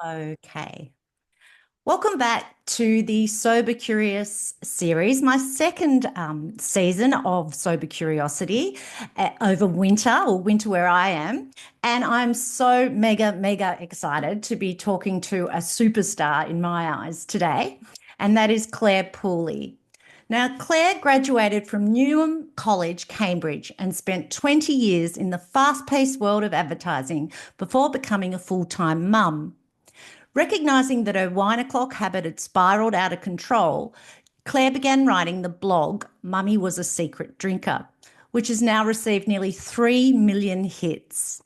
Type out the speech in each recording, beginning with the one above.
Okay. Welcome back to the Sober Curious series, my second season of Sober Curiosity over winter or winter where I am. And I'm so mega excited to be talking to a superstar in my eyes today, and that is Clare Pooley. Now, Claire graduated from Newnham College, Cambridge, and spent 20 years in the fast paced world of advertising before becoming a full time mum. Recognizing that her wine o'clock habit had spiraled out of control, Claire began writing the blog Mummy Was a Secret Drinker, which has now received nearly 3 million hits.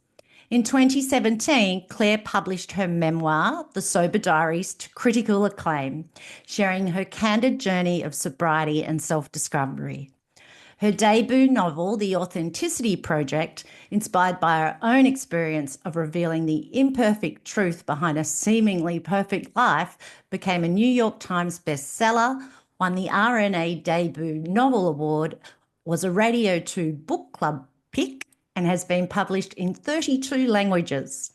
In 2017, Claire published her memoir, The Sober Diaries, to critical acclaim, sharing her candid journey of sobriety and self discovery. Her debut novel, The Authenticity Project, inspired by her own experience of revealing the imperfect truth behind a seemingly perfect life, became a New York Times bestseller, won the RNA Debut Novel Award, was a Radio 2 book club pick, and has been published in 32 languages.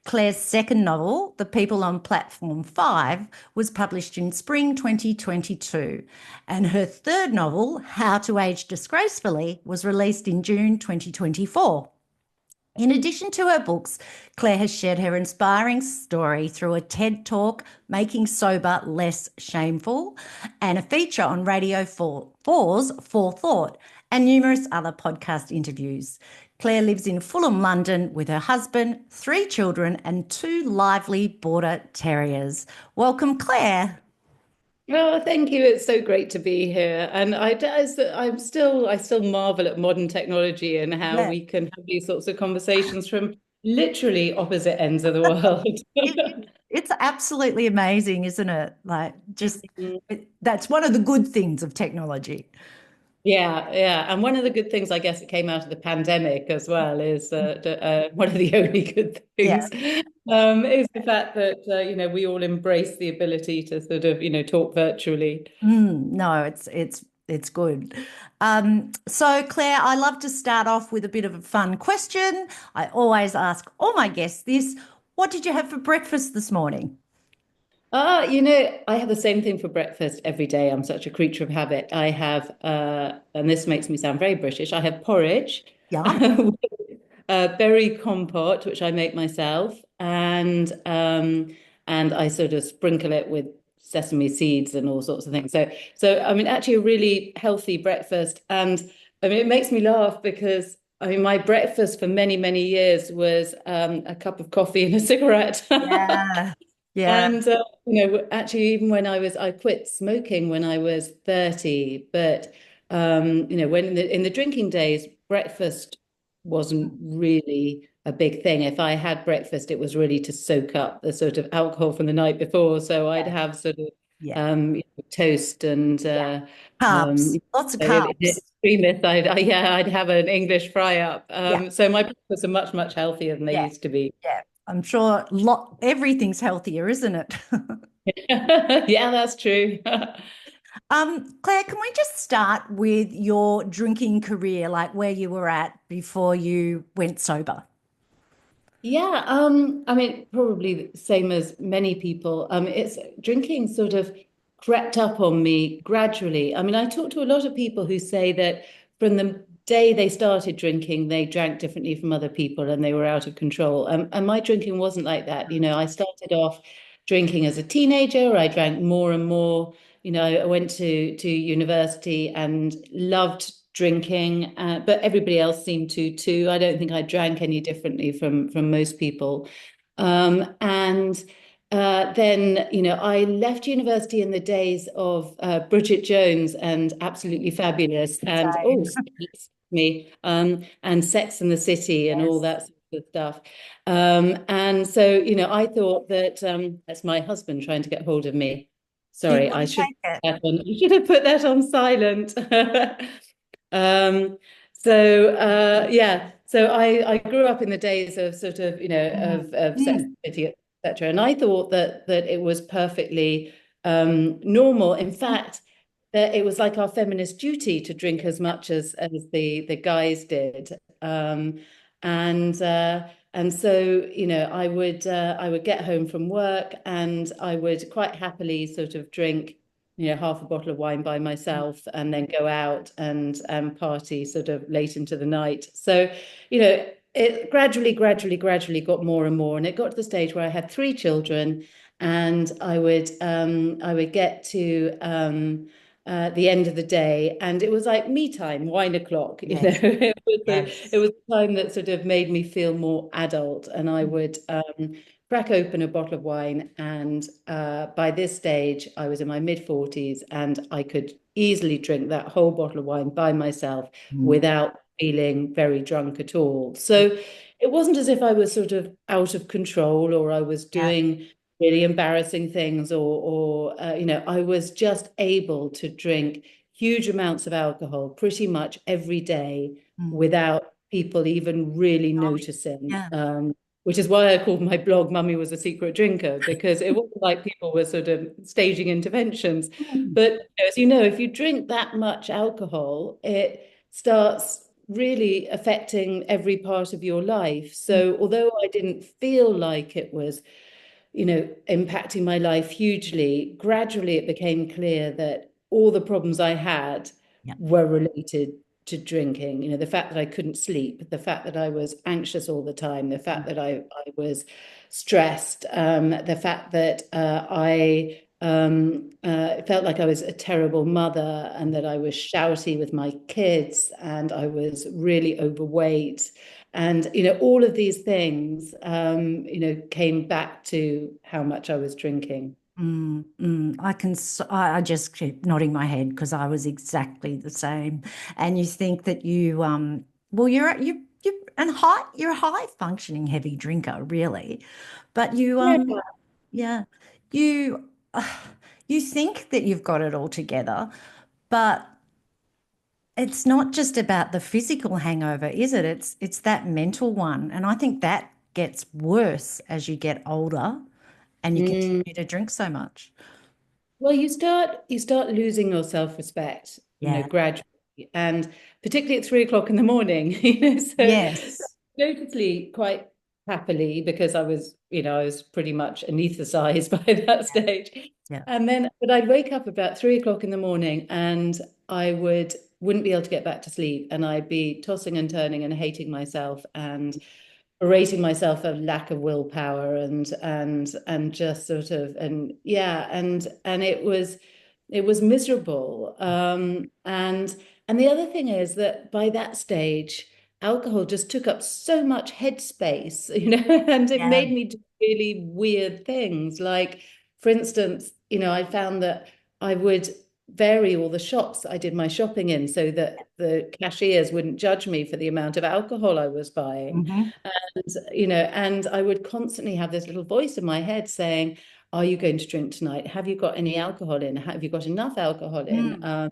Claire's second novel, The People on Platform 5, was published in spring 2022, and her third novel, How to Age Disgracefully, was released in June 2024. In addition to her books, Claire has shared her inspiring story through a TED Talk, Making Sober Less Shameful, and a feature on Radio 4's Forethought, and numerous other podcast interviews. Claire lives in Fulham, London, with her husband, 3 children, and 2 lively border terriers. Welcome, Claire. Oh, thank you. It's so great to be here. And I still marvel at modern technology and how Yeah. we can have these sorts of conversations from literally opposite ends of the world. It's absolutely amazing, isn't it? Like, that's one of the good things of technology. Yeah, yeah. And one of the good things, I guess, that came out of the pandemic as well is one of the only good Yeah. things is the fact that we all embrace the ability to sort of talk virtually. No, it's good. So Claire, I love to start off with a bit of a fun question. I always ask all my guests this. What did you have for breakfast this morning? I have the same thing for breakfast every day. I'm such a creature of habit. I have, and this makes me sound very British, I have porridge, Yum. berry compote, which I make myself, and I sort of sprinkle it with sesame seeds and all sorts of things. So I mean, actually a really healthy breakfast. And I mean, it makes me laugh because I mean, my breakfast for many years was a cup of coffee and a cigarette. Yeah. Yeah. And actually, even when I quit smoking when I was 30, but when in the drinking days, breakfast wasn't really a big thing. If I had breakfast, it was really to soak up the sort of alcohol from the night before. So I'd Yeah. have sort of Yeah. toast and Yeah. um, Carbs. Lots of in the carbs. extremist, I'd have an English fry up. Yeah. So my breakfasts are much healthier than they Yeah. used to be. Yeah. I'm sure everything's healthier, isn't it? Yeah, that's true. Claire, can we just start with your drinking career, like where you were at before you went sober? Yeah, I mean, probably the same as many people. It's drinking sort of crept up on me gradually. I mean, I talk to a lot of people who say that from the day they started drinking, they drank differently from other people and they were out of control. And my drinking wasn't like that. You know, I started off drinking as a teenager. I drank more and more. You know, I went to university and loved drinking, but everybody else seemed to too. I don't think I drank any differently from most people. And then, I left university in the days of Bridget Jones and Absolutely Fabulous and oh, Same. excuse me, and Sex and the City and all Yes. that sort of stuff. And so, I thought that that's my husband trying to get hold of me. You Sorry, want to take it? I should have put that on silent. Um, yeah, so I grew up in the days of sort of, Mm. of Sex Mm. and the City, etc. And I thought that it was perfectly normal. In fact, that it was like our feminist duty to drink as much as the guys did. And And so, I would get home from work and I would quite happily sort of drink, half a bottle of wine by myself and then go out and party sort of late into the night. So, it gradually got more and more. And it got to the stage where I had three children and I would get to the end of the day, and it was like me time, wine o'clock. Yes. It Yes. was time that sort of made me feel more adult, and I would crack open a bottle of wine. And by this stage, I was in my mid 40s, and I could easily drink that whole bottle of wine by myself Mm. without feeling very drunk at all. So it wasn't as if I was sort of out of control or I was Yeah. doing really embarrassing things, or I was just able to drink huge amounts of alcohol pretty much every day Mm. without people even really noticing. Yeah. Which is why I called my blog Mummy Was a Secret Drinker, because it wasn't like people were sort of staging interventions. Mm. But as you know, if you drink that much alcohol, it starts really affecting every part of your life. Mm. So although I didn't feel like it was impacting my life hugely, gradually it became clear that all the problems I had Yeah. were related to drinking. The fact that I couldn't sleep, the fact that I was anxious all the time, the fact that I was stressed, the fact that I felt like I was a terrible mother and that I was shouty with my kids and I was really overweight. And, all of these things, came back to how much I was drinking. I can, I just keep nodding my head because I was exactly the same. And you think that well, you're a high functioning heavy drinker, really. But Yeah. yeah, you, you think that you've got it all together, but it's not just about the physical hangover, is it? It's that mental one. And I think that gets worse as you get older and you Mm. continue to drink so much. Well, you start losing your self-respect, Yeah. gradually, and particularly at 3 o'clock in the morning, so Yes. notably quite happily because I was pretty much anesthetized by that stage. Yeah. But I'd wake up about 3 o'clock in the morning and I wouldn't be able to get back to sleep, and I'd be tossing and turning and hating myself and berating myself for lack of willpower and just sort of, and yeah, and it was miserable. And the other thing is that by that stage alcohol just took up so much headspace, and it Yeah. made me do really weird things. Like, for instance, I found that I would vary all the shops I did my shopping in so that the cashiers wouldn't judge me for the amount of alcohol I was buying. Hmm. And I would constantly have this little voice in my head saying, "Are you going to drink tonight? Have you got any alcohol in? Have you got enough alcohol in? Mm.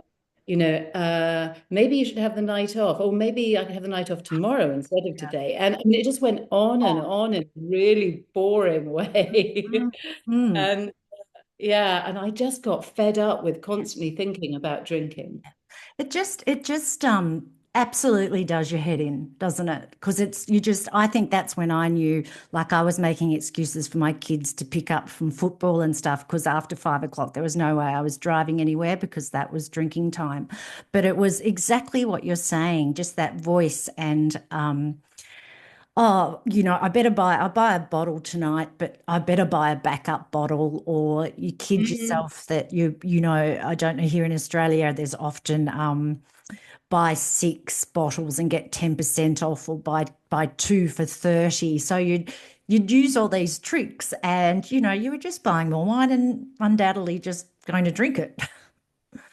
Maybe you should have the night off, or maybe I can have the night off tomorrow instead of Yeah. today." And I mean, it just went on and Oh. on in a really boring way. Mm. Mm. And yeah, and I just got fed up with constantly thinking about drinking. It just absolutely does your head in, doesn't it? Because I think that's when I knew, like, I was making excuses for my kids to pick up from football and stuff because after 5 o'clock there was no way I was driving anywhere because that was drinking time. But it was exactly what you're saying, just that voice and oh, I'll buy a bottle tonight, but I better buy a backup bottle, or you kid Mm. yourself that I don't know, here in Australia, there's often buy six bottles and get 10% off, or buy two for 30. So you'd use all these tricks and you were just buying more wine and undoubtedly just going to drink it.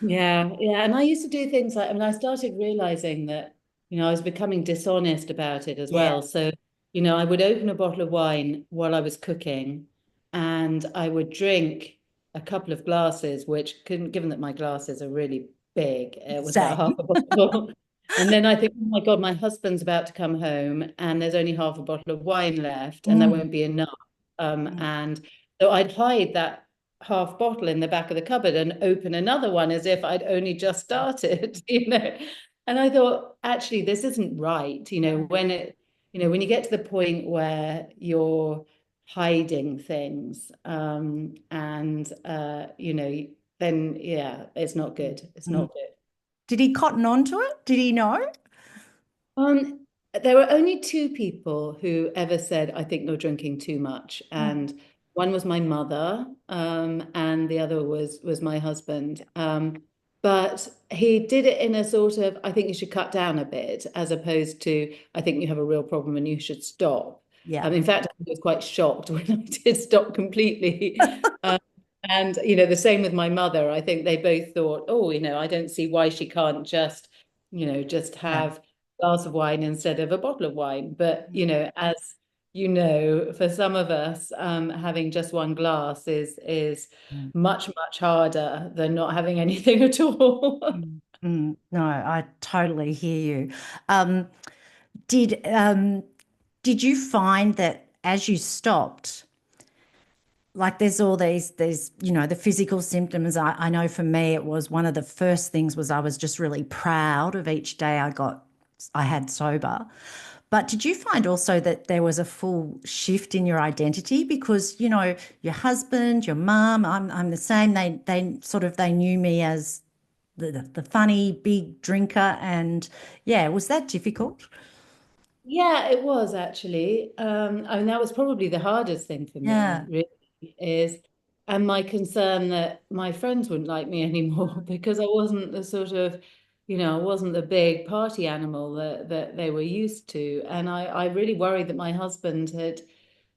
Yeah, yeah. And I used to do things like, I mean, I started realizing that, I was becoming dishonest about it as Yeah. well. So, I would open a bottle of wine while I was cooking and I would drink a couple of glasses, which couldn't, given that my glasses are really big, it was about half Same. a bottle. And then I think, oh my God, my husband's about to come home and there's only half a bottle of wine left and that Mm. won't be enough. Mm. And so I'd hide that half bottle in the back of the cupboard and open another one as if I'd only just started, And I thought, actually, this isn't right, Yeah. when it when you get to the point where you're hiding things, and then yeah, it's not Mm. good. It's Mm. not good. Did he cotton on to it? Did he know? Um, there were only two people who ever said, I think you're drinking too much. Mm. And one was my mother, and the other was my husband. But he did it in a sort of, I think you should cut down a bit, as opposed to, I think you have a real problem and you should stop. Yeah. In fact, I was quite shocked when I did stop completely. And, the same with my mother. I think they both thought, oh, I don't see why she can't just Yeah. have glass of wine instead of a bottle of wine. But, Mm. as for some of us, having just one glass is Mm. much, much harder than not having anything at all. Mm. Mm. No, I totally hear you. Um, did um, did you find that as you stopped, like there's all these, the physical symptoms. I know for me, it was one of the first things was I was just really proud of each day I had sober. But did you find also that there was a full shift in your identity? Because, your husband, your mum, I'm the same. They knew me as the funny big drinker. And yeah, was that difficult? Yeah, it was actually. That was probably the hardest thing for me, Yeah. really, is, and my concern that my friends wouldn't like me anymore because I wasn't the sort of, I wasn't the big party animal that they were used to. And I really worried that my husband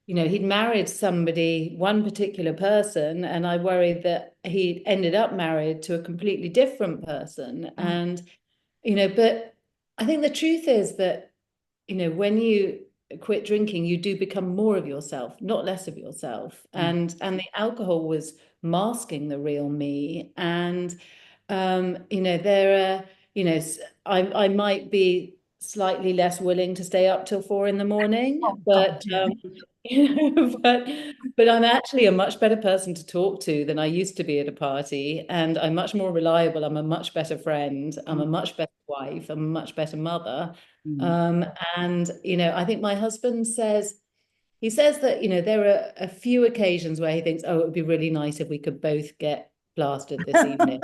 he'd married somebody, one particular person, and I worried that he ended up married to a completely different person. Mm. And, but I think the truth is that when you quit drinking, you do become more of yourself, not less of yourself. Mm. And the alcohol was masking the real me. And there are, I might be slightly less willing to stay up till 4 in the morning, Oh God, but yeah. but I'm actually a much better person to talk to than I used to be at a party, and I'm much more reliable. I'm a much better friend. I'm a Mm. much better wife. I'm a much better mother. Mm. Um, and I think my husband he says that there are a few occasions where he thinks, oh, it would be really nice if we could both get blasted this evening,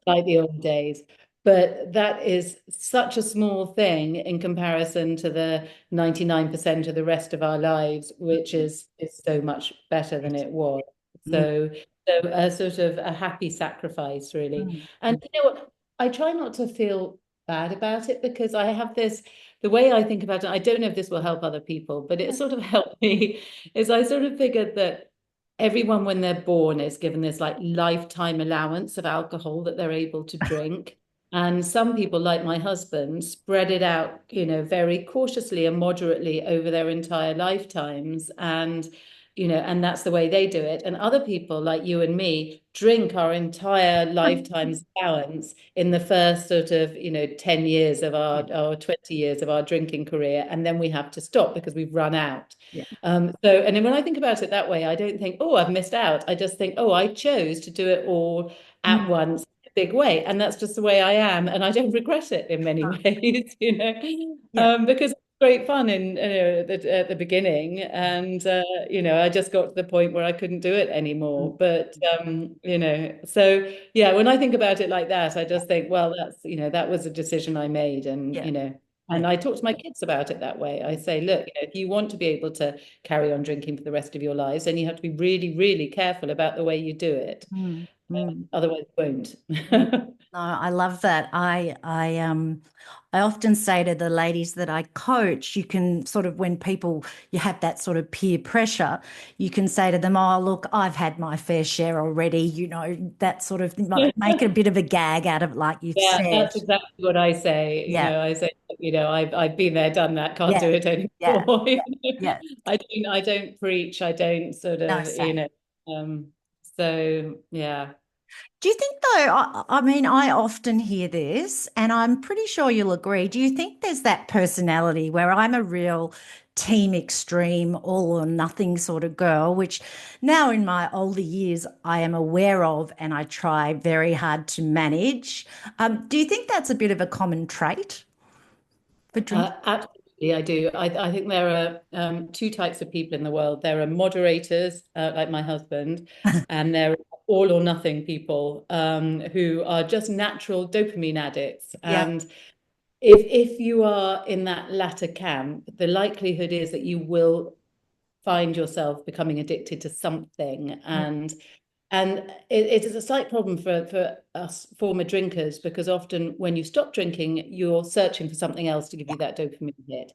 like the old days. But that is such a small thing in comparison to the 99% of the rest of our lives, which is so much better than it was. Mm. So, so a sort of a happy sacrifice, really. Mm. And Mm. you know what? I try not to feel bad about it because I have this, the way I think about it, I don't know if this will help other people, but it sort of helped me, is I sort of figured that everyone when they're born is given this like lifetime allowance of alcohol that they're able to drink. And some people, like my husband, spread it out, very cautiously and moderately over their entire lifetimes. And that's the way they do it. And other people, like you and me, drink our entire lifetime's allowance in the first sort of, 10 years of Yeah. our, or 20 years of our drinking career. And then we have to stop because we've run out. Yeah. And then when I think about it that way, I don't think, oh, I've missed out. I just think, oh, I chose to do it all Mm. at once, in a big way. And that's just the way I am. And I don't regret it in many ways, Yeah. because it's great fun at the beginning. And, I just got to the point where I couldn't do it Mm. anymore. But, so yeah, when I think about it like that, I Yeah. just think, well, that was a decision I made. Yeah. Yeah. And I talk to my kids about it that way. I say, look, if you want to be able to carry on drinking for the rest of your lives, then you have to be really, really careful about the way you do it. Mm. Mm. Otherwise, you Mm. won't. No, I love that. I often say to the ladies that I coach, you can sort of when people you have that sort of peer pressure, you can say to them, "Oh, look, I've had my fair share already." That sort of make it a bit of a gag out of it, like you've Yeah, said. that's exactly what I say. Yeah, I say, I've been there, done that, can't yeah, do it yeah, anymore. yeah, yeah. I don't preach. I don't sort No, of, same. so yeah. Do you think though, I mean, I often hear this, and I'm pretty sure you'll agree. Do you think there's that personality where I'm a real team extreme, all or nothing sort of girl, which now in my older years I am aware of and I try very hard to manage. Do you think that's a bit of a common trait for drinking? Absolutely. absolutely, I do. I think there are two types of people in the world. There are moderators, like my husband, and there are all or nothing people who are just natural dopamine addicts. Yeah. And if you are in that latter camp, the likelihood is that you will find yourself becoming addicted to something. Mm, And it is a slight problem for us former drinkers, because often when you stop drinking, you're searching for something else to give yeah. you that dopamine hit,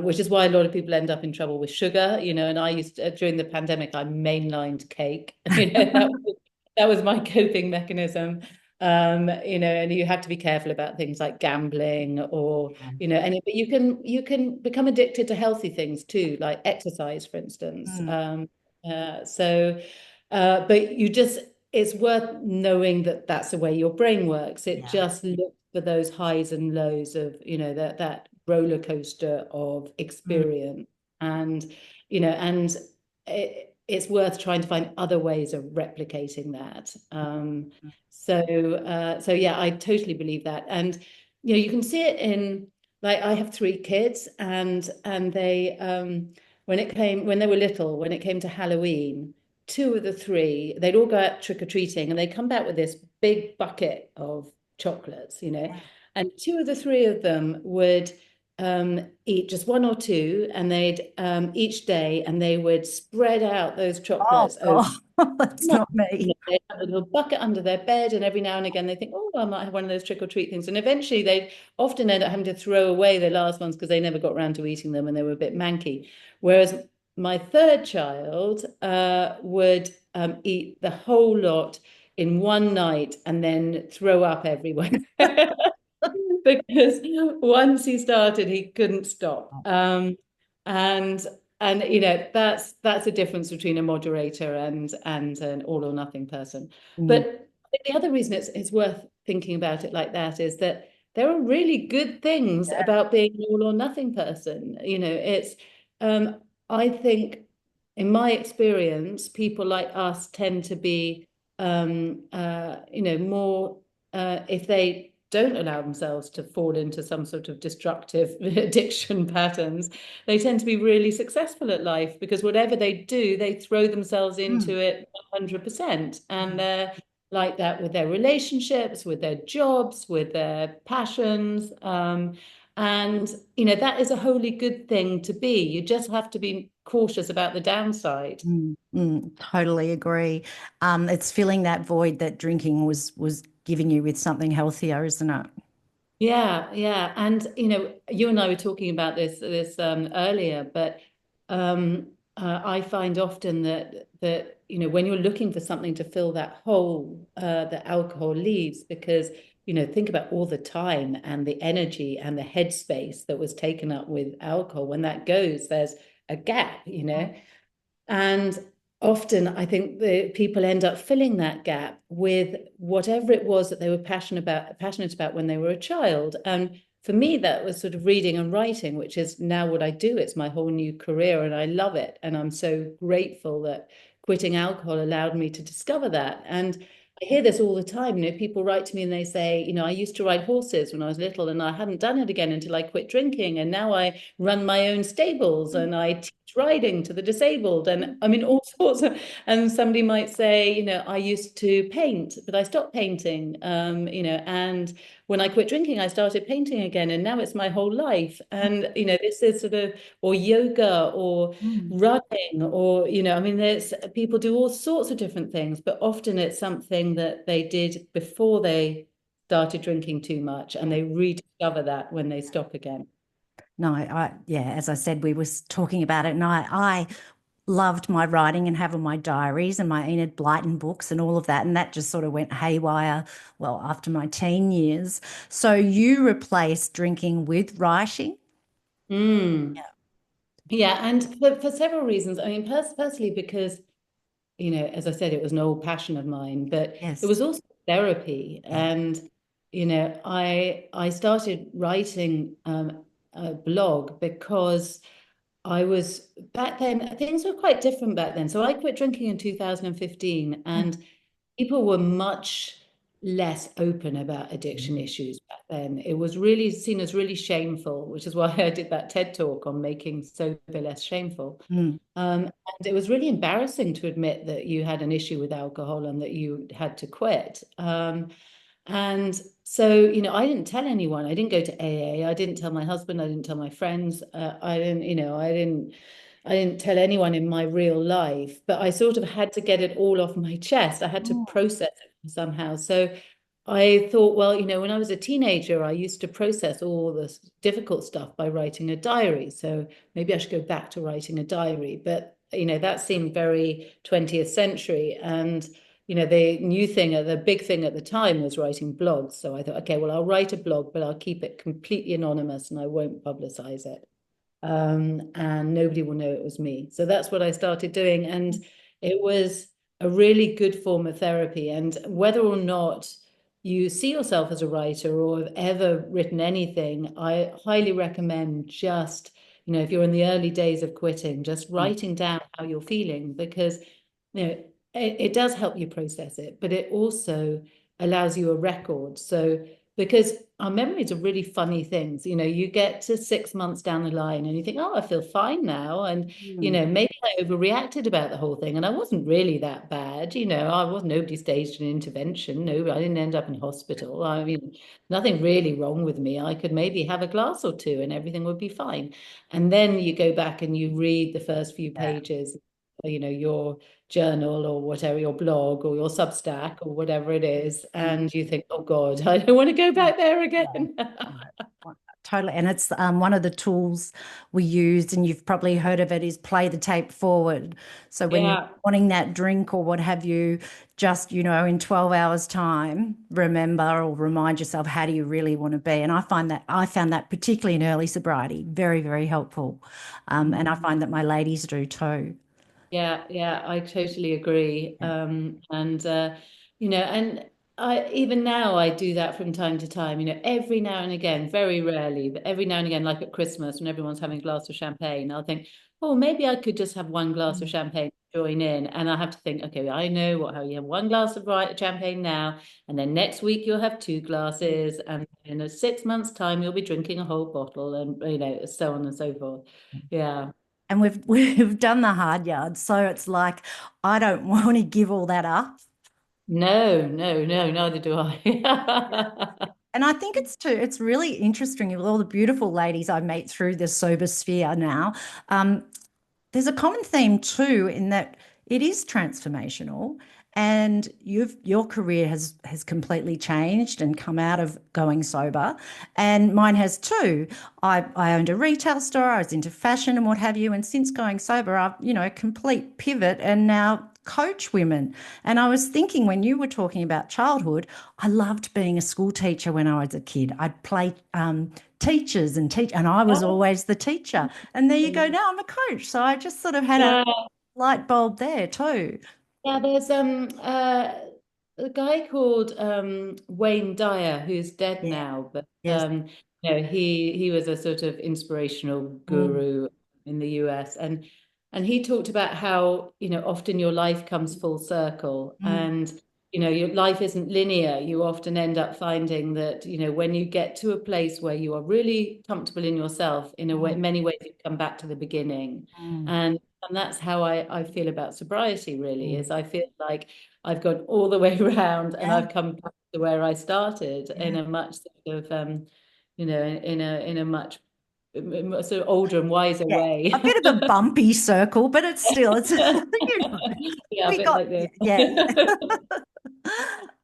which is why a lot of people end up in trouble with sugar, and I used to, during the pandemic, I mainlined cake. That was my coping mechanism. And you have to be careful about things like gambling or, Yeah. but you can become addicted to healthy things too, like exercise, for instance. Mm, But it's worth knowing that that's the way your brain works. It yeah. just looks for those highs and lows of, that roller coaster of Mm, experience. And it's worth trying to find other ways of replicating that. mm, So yeah, I totally believe that. And, you can see it in, like, I have three kids, and they, when they were little, when it came to Halloween, two of the three, they'd all go out trick-or-treating and they'd come back with this big bucket of chocolates. yeah. And two of the three of them would eat just one or two, and they'd each day, and they would spread out those Oh chocolates over. God, that's No, not me. they have a little bucket under their bed, and every now and again they think, oh, I might have one of those trick or treat things. And eventually they often end up having to throw away the last ones because they never got around to eating them and they were a bit manky. Whereas my third child would eat the whole lot in one night and then throw up everywhere. Because once he started, he couldn't stop. And that's a difference between a moderator and an all or nothing person. Mm, But I think the other reason it's worth thinking about it like that is that there are really good things yeah. about being an all or nothing person. It's I think, in my experience, people like us tend to be more, if they don't allow themselves to fall into some sort of destructive addiction patterns, they tend to be really successful at life, because whatever they do, they throw themselves Mm, into it 100%. And mm, they're like that with their relationships, with their jobs, with their passions. And, that is a wholly good thing to be. You just have to be cautious about the downside. totally agree. It's filling that void that drinking was giving you with something healthier, isn't it? Yeah, yeah. And you and I were talking about this earlier, but I find often that when you're looking for something to fill that hole that alcohol leaves, because think about all the time and the energy and the headspace that was taken up with alcohol. When that goes, there's a gap. And often I think the people end up filling that gap with whatever it was that they were passionate about when they were a child. And for me, that was sort of reading and writing, which is now what I do. It's my whole new career and I love it. And I'm so grateful that quitting alcohol allowed me to discover that. And I hear this all the time. People write to me and they say, I used to ride horses when I was little and I hadn't done it again until I quit drinking. And now I run my own stables and I teach riding to the disabled. And I mean, all sorts of, and somebody might say, I used to paint, but I stopped painting, and when I quit drinking, I started painting again. And now it's my whole life. And, this is sort of, or yoga or Mm, running, or I mean, there's people do all sorts of different things, but often it's something that they did before they started drinking too much, and they rediscover that when they stop again. no, yeah, as I said, we was talking about it, and I loved my writing and having my diaries and my Enid Blyton books and all of that, and that just sort of went haywire. Well, after my teen years, so you replaced drinking with writing. Mm. Yeah, and for several reasons. I mean, personally, because as I said, it was an old passion of mine, but it Yes. was also therapy. Yeah. And I started writing a blog because I was, back then, things were quite different back then. So I quit drinking in 2015, Mm, and people were much less open about addiction mm, issues back then. It was really seen as really shameful, which is why I did that TED talk on making sober less shameful. Mm. And it was really embarrassing to admit that you had an issue with alcohol and that you had to quit. And so, I didn't tell anyone. I didn't go to AA. I didn't tell my husband. I didn't tell my friends. I didn't, I didn't tell anyone in my real life, but I sort of had to get it all off my chest. I had to Mm. process it somehow. So I thought, well, when I was a teenager, I used to process all this difficult stuff by writing a diary. So maybe I should go back to writing a diary. But, that seemed very 20th century. And, the new thing, the big thing at the time was writing blogs. So I thought, okay, well, I'll write a blog, but I'll keep it completely anonymous and I won't publicize it. And nobody will know it was me. So that's what I started doing. And it was a really good form of therapy. And whether or not you see yourself as a writer or have ever written anything, I highly recommend just, if you're in the early days of quitting, just Mm. writing down how you're feeling because, it does help you process it, but it also allows you a record. So, because our memories are really funny things, you get to 6 months down the line and you think, oh, I feel fine now. And, Mm. maybe I overreacted about the whole thing and I wasn't really that bad. I wasn't, nobody staged an intervention. No, I didn't end up in hospital. I mean, nothing really wrong with me. I could maybe have a glass or two and everything would be fine. And then you go back and you read the first few Yeah. pages, your journal or whatever, your blog or your Substack or whatever it is, Mm. and you think, oh God, I don't want to go back there No, again. no, totally. And it's one of the tools we used, and you've probably heard of it, is play the tape forward. So when you're Yeah. wanting that drink or what have you, just, in 12 hours time, remember or remind yourself, how do you really want to be? And I found that particularly in early sobriety, very, very helpful. And I find that my ladies do too. Yeah, I totally agree. And I even now I do that from time to time, every now and again, very rarely, but every now and again, like at Christmas when everyone's having a glass of champagne, I'll think, oh, maybe I could just have one glass of Mm. champagne, join in. And I have to think, okay, I know how you have one glass of champagne now, and then next week you'll have two glasses, and in a 6 months' time you'll be drinking a whole bottle, and so on and so forth. Yeah. And we've done the hard yards, so it's like I don't want to give all that up. No, no, no, neither do Yeah. I. And I think it's really interesting with all the beautiful ladies I meet through the sober sphere now. Um, there's a common theme too in that it is transformational, and your career has completely changed and come out of going sober, and mine has too. I owned a retail store, I was into fashion and what have you, and since going sober, I've complete pivot and now coach women. And I was thinking when you were talking about childhood, I loved being a school teacher when I was a kid. I'd play teachers and teach, and I was Oh, always the teacher. And there you go. Now I'm a coach. So I just sort of had a yeah, light bulb there too. yeah. There's a guy called Wayne Dyer who's dead Yeah. now, but Yes. he was a sort of inspirational Mm. guru in the US, and he talked about how often your life comes full circle, Mm. and your life isn't linear. You often end up finding that when you get to a place where you are really comfortable in yourself, in a way, Mm. many ways you come back to the beginning, Mm. and that's how I feel about sobriety, really, Mm. is I feel like I've gone all the way around and Yeah. I've come back to where I started in Yeah. a much sort of in a much sort of older and wiser Yeah. A way. bit of a bumpy circle, but it's still it's Yeah, a we bit got like this. yeah.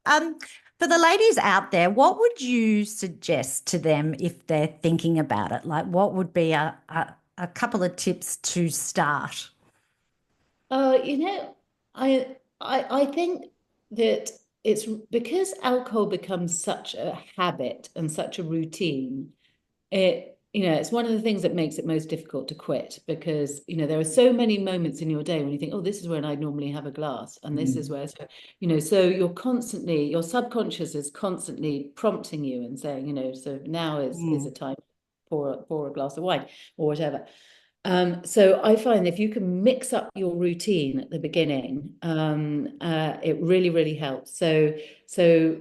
Um, for the ladies out there, what would you suggest to them if they're thinking about it? Like, what would be a couple of tips to start? Uh, you know, I think that it's because alcohol becomes such a habit and such a routine. It's one of the things that makes it most difficult to quit because there are so many moments in your day when you think, oh, this is when I normally have a glass, and this is Mm. where, so your subconscious is constantly prompting you and saying, so now is Mm. a time for a glass of wine or whatever. So I find if you can mix up your routine at the beginning, it really, really helps. So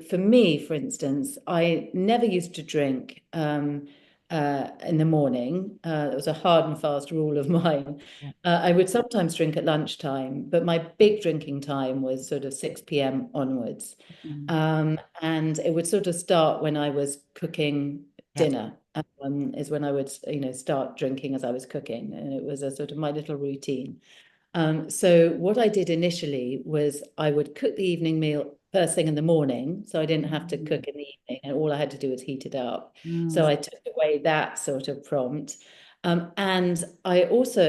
for me, for instance, I never used to drink in the morning. It was a hard and fast rule of mine. Yeah. I would sometimes drink at lunchtime, but my big drinking time was sort of 6 p.m. onwards. Mm. And it would sort of start when I was cooking Yeah. dinner, is when I would, start drinking as I was cooking. And it was a sort of my little routine. So what I did initially was I would cook the evening meal first thing in the morning, so I didn't have to Mm. cook in the evening, and all I had to do was heat it up. So Mm. I took away that sort of prompt. And I also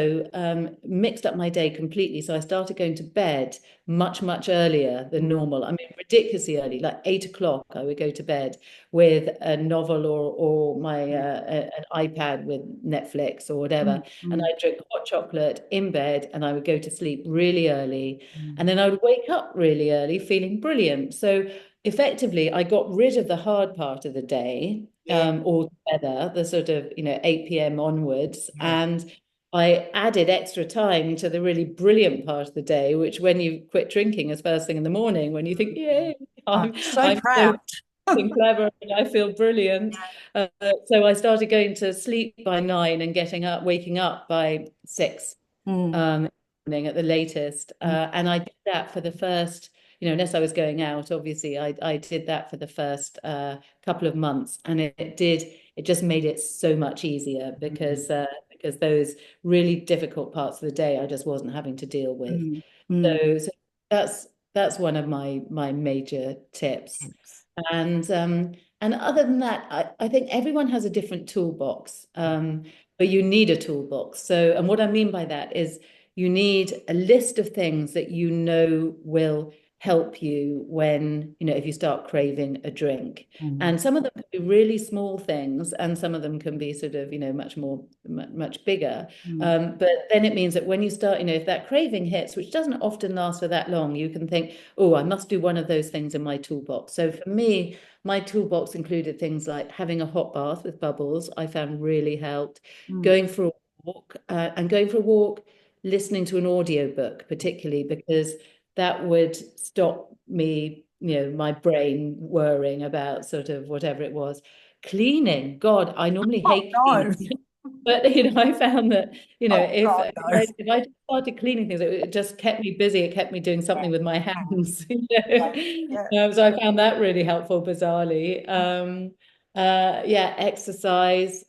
mixed up my day completely. So I started going to bed much, much earlier than Mm. normal. I mean, ridiculously early, like 8 o'clock, I would go to bed with a novel or my an iPad with Netflix or Mm. whatever, and Mm. I'd drink hot chocolate in bed, and I would go to sleep really early, Mm. and then I would wake up really early, feeling brilliant. So effectively, I got rid of the hard part of the day Yeah. altogether, the sort of 8 p.m. onwards, Yeah. and I added extra time to the really brilliant part of the day, which when you quit drinking is first thing in the morning, when you think, Mm. yay, I'm I'm so I'm so proud. and clever and I feel brilliant. So I started going to sleep by 9 and waking up by 6 Mm. um, morning at the latest. Mm. And I did that for the first, unless I was going out, obviously, I did that for the first couple of months, and it just made it so much easier Mm. because those really difficult parts of the day I just wasn't having to deal with. Mm. Mm. So that's one of my major tips. Tips. And other than that, I think everyone has a different toolbox, but you need a toolbox. So, and what I mean by that is you need a list of things that you know will help you when, if you start craving a drink. Mm. And some of them can be really small things, and some of them can be sort of, much bigger. Mm. But then it means that when you start, if that craving hits, which doesn't often last for that long, you can think, oh, I must do one of those things in my toolbox. So for me, my toolbox included things like having a hot bath with bubbles, I found really helped, Mm. going for a walk, and going for a walk, listening to an audiobook, particularly because that would stop me, my brain worrying about sort of whatever it was. Cleaning, God, I normally Oh hate no. cleaning. But I found that Oh if God, if no. I if I just started cleaning things, it just kept me busy. It kept me doing something with my hands. Yeah. Yeah. So I found that really helpful, bizarrely. Yeah, exercise.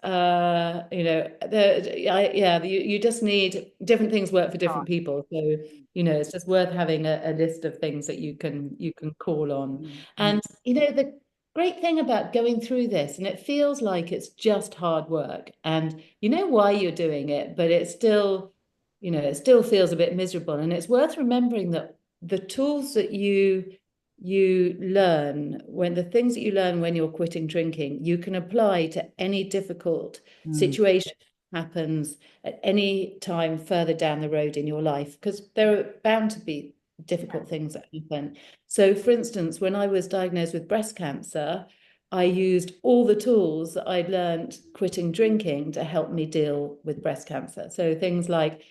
You just need different things work for Right. different people. So it's just worth having a list of things that you can call on. Mm. Mm. And the great thing about going through this, and it feels like it's just hard work, and you know why you're doing it, but it still feels a bit miserable. And it's worth remembering that the tools that you learn when the things that you learn when you're quitting drinking, you can apply to any difficult Mm. situation that happens at any time further down the road in your life, because there are bound to be difficult things that happen. So, for instance, when I was diagnosed with breast cancer, I used all the tools that I'd learned quitting drinking to help me deal with breast cancer. So, things like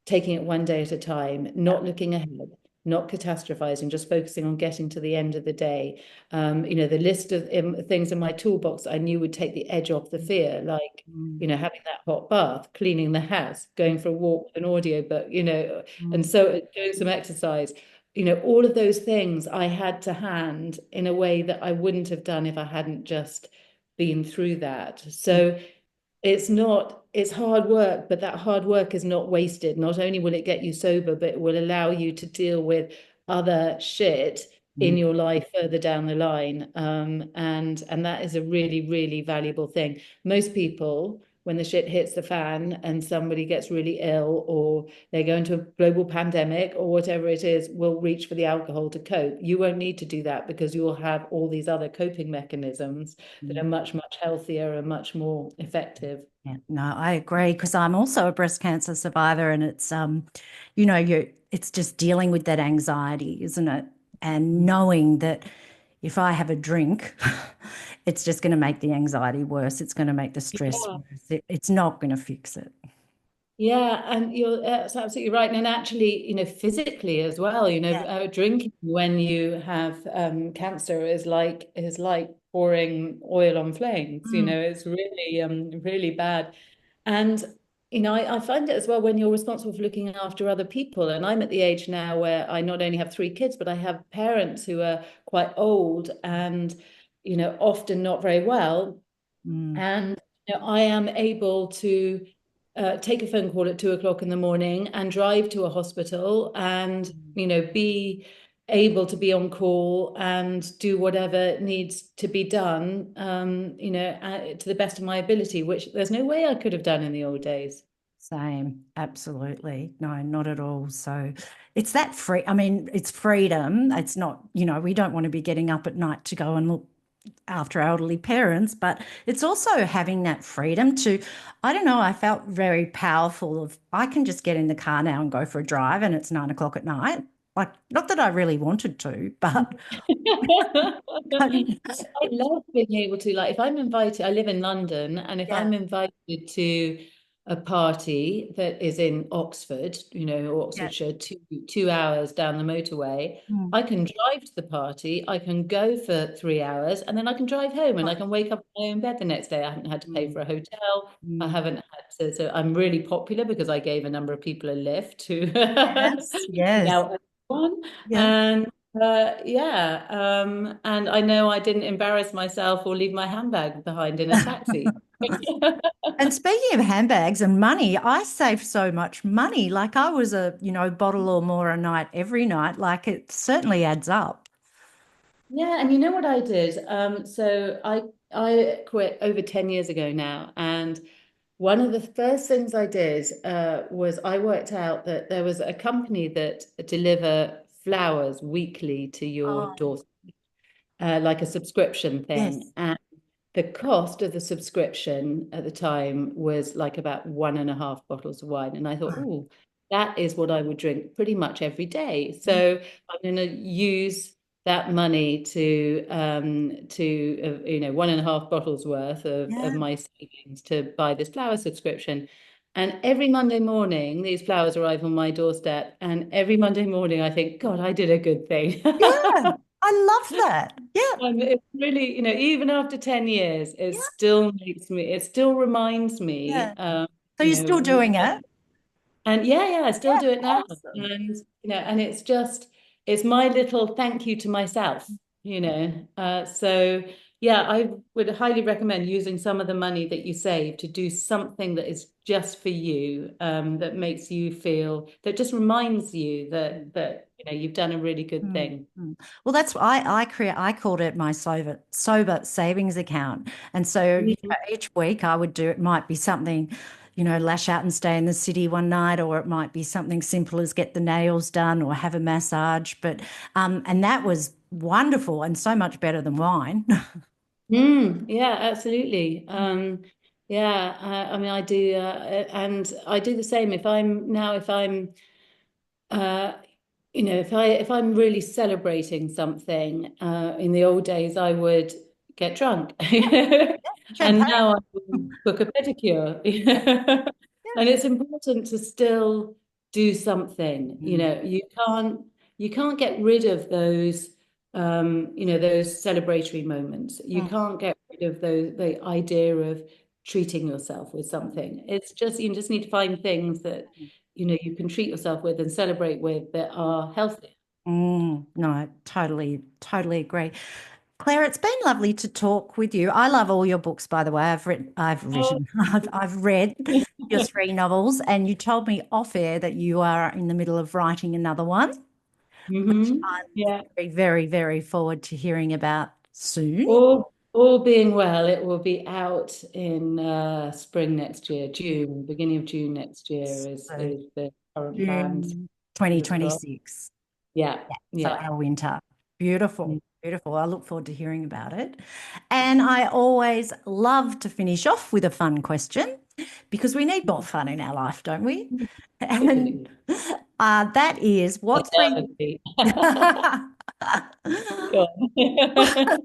taking it one day at a time, not looking ahead, not catastrophizing, just focusing on getting to the end of the day. The list of things in my toolbox I knew would take the edge off the fear, like, Mm. having that hot bath, cleaning the house, going for a walk with an audiobook, and Mm. so doing some exercise. All of those things I had to hand in a way that I wouldn't have done if I hadn't just been through that. Mm. So it's hard work, but that hard work is not wasted. Not only will it get you sober, but it will allow you to deal with other shit in Mm. your life further down the line. And that is a really, really valuable thing. Most people, when the shit hits the fan and somebody gets really ill or they go into a global pandemic or whatever it is, will reach for the alcohol to cope. You won't need to do that because you will have all these other coping mechanisms that Mm. are much, much healthier and much more effective. Yeah, no, I agree because I'm also a breast cancer survivor, and it's just dealing with that anxiety, isn't it? And knowing that if I have a drink, it's just going to make the anxiety worse. It's going to make the stress Yeah. worse. It's not going to fix it. Yeah, and you're that's absolutely right. And actually, physically as well, Yeah. drinking when you have cancer is like pouring oil on flames. Mm, It's really bad. And I find it as well when you're responsible for looking after other people. And I'm at the age now where I not only have three kids, but I have parents who are quite old and often not very well. mm, And I am able to take a phone call at 2 o'clock in the morning and drive to a hospital and, mm. be able to be on call and do whatever needs to be done, to the best of my ability, which there's no way I could have done in the old days. Same, absolutely. No, not at all. So it's that free. I mean, it's freedom. It's not, we don't want to be getting up at night to go and look after elderly parents, but it's also having that freedom to, I don't know, I felt very powerful of I can just get in the car now and go for a drive and it's 9 o'clock at night. Like, not that I really wanted to, but I love being able to, like, if I'm invited, I live in London, and if yeah, I'm invited to a party that is in Oxford, or yeah. Oxfordshire, 2 hours down the motorway, Mm. I can drive to the party, I can go for 3 hours, and then I can drive home and I can wake up in my own bed the next day. I haven't had to pay Mm, for a hotel. I mm. haven't had to, so I'm really popular because I gave a number of people a lift to Yes, yes, now one. yeah. And yeah, and I know I didn't embarrass myself or leave my handbag behind in a taxi. And speaking of handbags and money, I save so much money. Like I was a, bottle or more a night every night. Like it certainly adds up. Yeah, and you know what I did? So I quit over 10 years ago now, and one of the first things I did was I worked out that there was a company that deliver flowers weekly to your Oh, door, like a subscription thing. yes. And the cost of the subscription at the time was like about 1.5 bottles of wine. And I thought, Oh, oh, that is what I would drink pretty much every day. mm, So I'm going to use that money to 1.5 bottles worth of yeah. my savings to buy this flower subscription. And every Monday morning, these flowers arrive on my doorstep. And every Monday morning, I think, God, I did a good thing. Yeah. I love that. Yeah. And it's really, even after 10 years, Yeah. it still reminds Yeah. me, So you're still doing it? and yeah, I still Yeah. do it now. Awesome. And it's my little thank you to myself. So yeah, I would highly recommend using some of the money that you save to do something that is just for you, that makes you feel, that just reminds you that you've done a really good Mm, thing. mm. Well, that's I called it my sober savings account. And so each week I would do it might be something, lash out and stay in the city one night, or it might be something simple as get the nails done or have a massage. But and that was wonderful and so much better than wine. Yeah, absolutely. Yeah, I mean, I do, and I do the same. If I'm, uh, if I'm really celebrating something, in the old days, I would get drunk, and Champagne. now I will book a pedicure. Yeah, And it's important to still do something. mm, You can't get rid of those celebratory moments. You mm, can't get rid of the idea of treating yourself with mm, something. It's just you just need to find things that mm. you can treat yourself with and celebrate with that are healthy. No, totally, totally agree. Claire, it's been lovely to talk with you. I love all your books, by the way. Oh, I've read your three novels, and you told me off air that you are in the middle of writing another one, which I look Yeah. very, very, very forward to hearing about soon. All being well, it will be out in spring next year, June, beginning of June next year So is the current plans. June Fingers crossed. 2026. Yeah, Yeah, so yeah. our winter. Beautiful, beautiful. I look forward to hearing about it. And I always love to finish off with a fun question because we need more fun in our life, don't we? We And do. that is what three Definitely. Go on.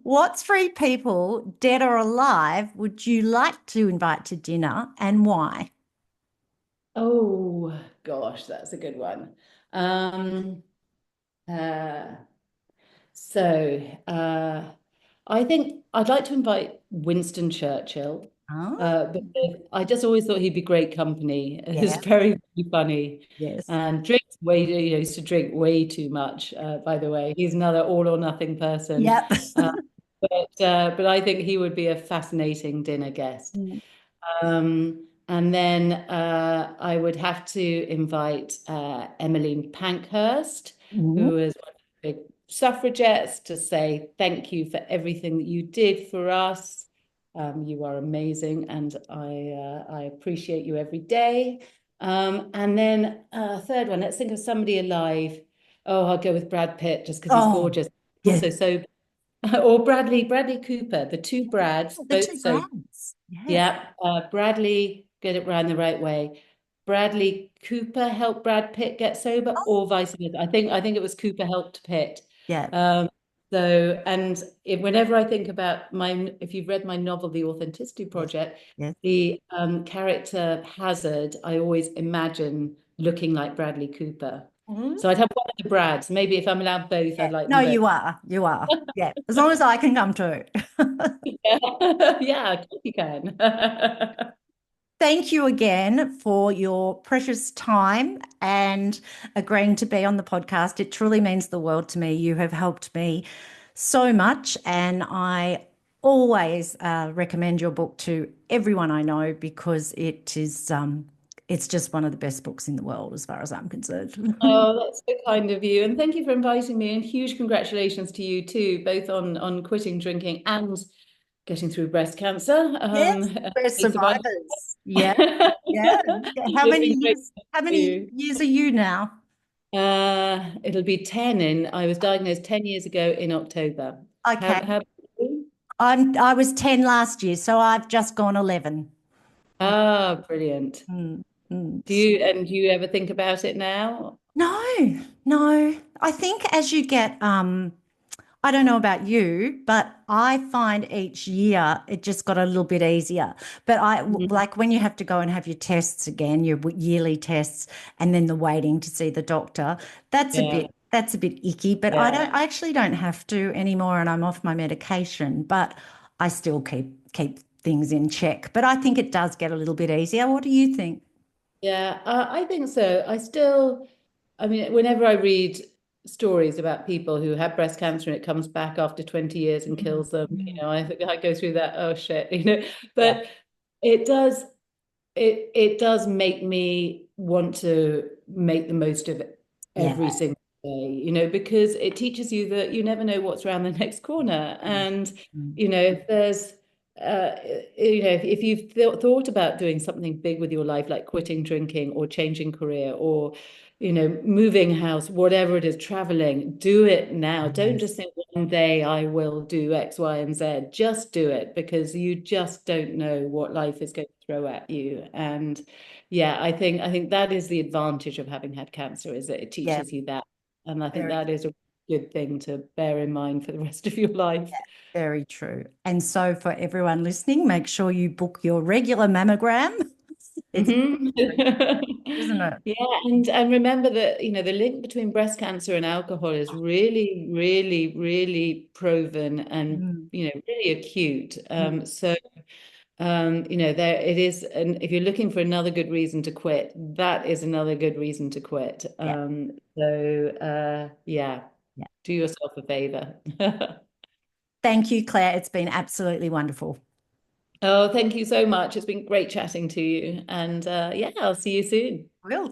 what three people, dead or alive, would you like to invite to dinner and why? Oh gosh, that's a good one. Um, uh, so I think I'd like to invite Winston Churchill, Oh, because I just always thought he'd be great company. He's yeah, very, very funny yes. and drinks way, used to drink way too much, by the way. He's another all or nothing person. Yep. Uh, but I think he would be a fascinating dinner guest. And then I would have to invite Emmeline Pankhurst, Mm. who is one of the big suffragettes, to say thank you for everything that you did for us. You are amazing, and I appreciate you every day. And then third one, let's think of somebody alive. Oh, I'll go with Brad Pitt just because he's Oh, gorgeous. yes. Also, so or Bradley Cooper, the two Brads, The both two so brands. Yes. yeah, Bradley, get it round the right way. Bradley Cooper helped Brad Pitt get sober, or vice versa. I think it was Cooper helped Pitt. Yeah. Um, whenever I think about if you've read my novel, The Authenticity Yes. Project, Yes. the character Hazard, I always imagine looking like Bradley Cooper. Mm. So I'd have one of the Brads. Maybe if I'm allowed both, Yeah. I'd like No, them both. you are. You are. Yeah. As long as I can come too. Yeah, yeah, of course you can. Thank you again for your precious time and agreeing to be on the podcast. It truly means the world to me. You have helped me so much, and I always recommend your book to everyone I know because it's just one of the best books in the world as far as I'm concerned. Oh, that's so kind of you. And thank you for inviting me. And huge congratulations to you too, both on quitting drinking and getting through breast cancer. Yes, we're They survived. survivors. Yeah, yeah. How It's many been great years? How for many you. years are you now? It'll be 10 I was diagnosed 10 years ago in October. Okay, How about you? I was 10 last year, so I've just gone 11. Ah, brilliant. Mm, mm. Do you ever think about it now? No, no. I think as you get, I don't know about you, but I find each year it just got a little bit easier. But Mhm. like when you have to go and have your tests again, your yearly tests, and then the waiting to see the doctor, Yeah, that's a bit icky. But yeah. I actually don't have to anymore, and I'm off my medication. But I still keep things in check. But I think it does get a little bit easier. What do you think? Yeah, I think so. I mean, whenever I read stories about people who have breast cancer and it comes back after 20 years and Mm, kills them, mm. I think I go through that, oh shit, Yeah, but it does, it does make me want to make the most of it yeah. every single day, because it teaches you that you never know what's around the next corner. Mm, And, mm. if there's, uh, if you've thought about doing something big with your life, like quitting drinking or changing career or, moving house, whatever it is, traveling, do it now. Don't Yes, just think one day I will do X, Y, and Z. Just do it because you just don't know what life is going to throw at you. And yeah, I think that is the advantage of having had cancer is that it yeah, teaches you that. And I think very, that is a good thing to bear in mind for the rest of your life. very true. And so for everyone listening, make sure you book your regular mammogram. It's Mhm. isn't it? Yeah, and remember that, the link between breast cancer and alcohol is really, really, really proven and, Mm, really acute. mm. There it is, and if you're looking for another good reason to quit, that is another good reason to quit. Yeah, Yeah, yeah. do yourself a favor. Thank you, Claire. It's been absolutely wonderful. Oh, thank you so much. It's been great chatting to you, and yeah, I'll see you soon. Will.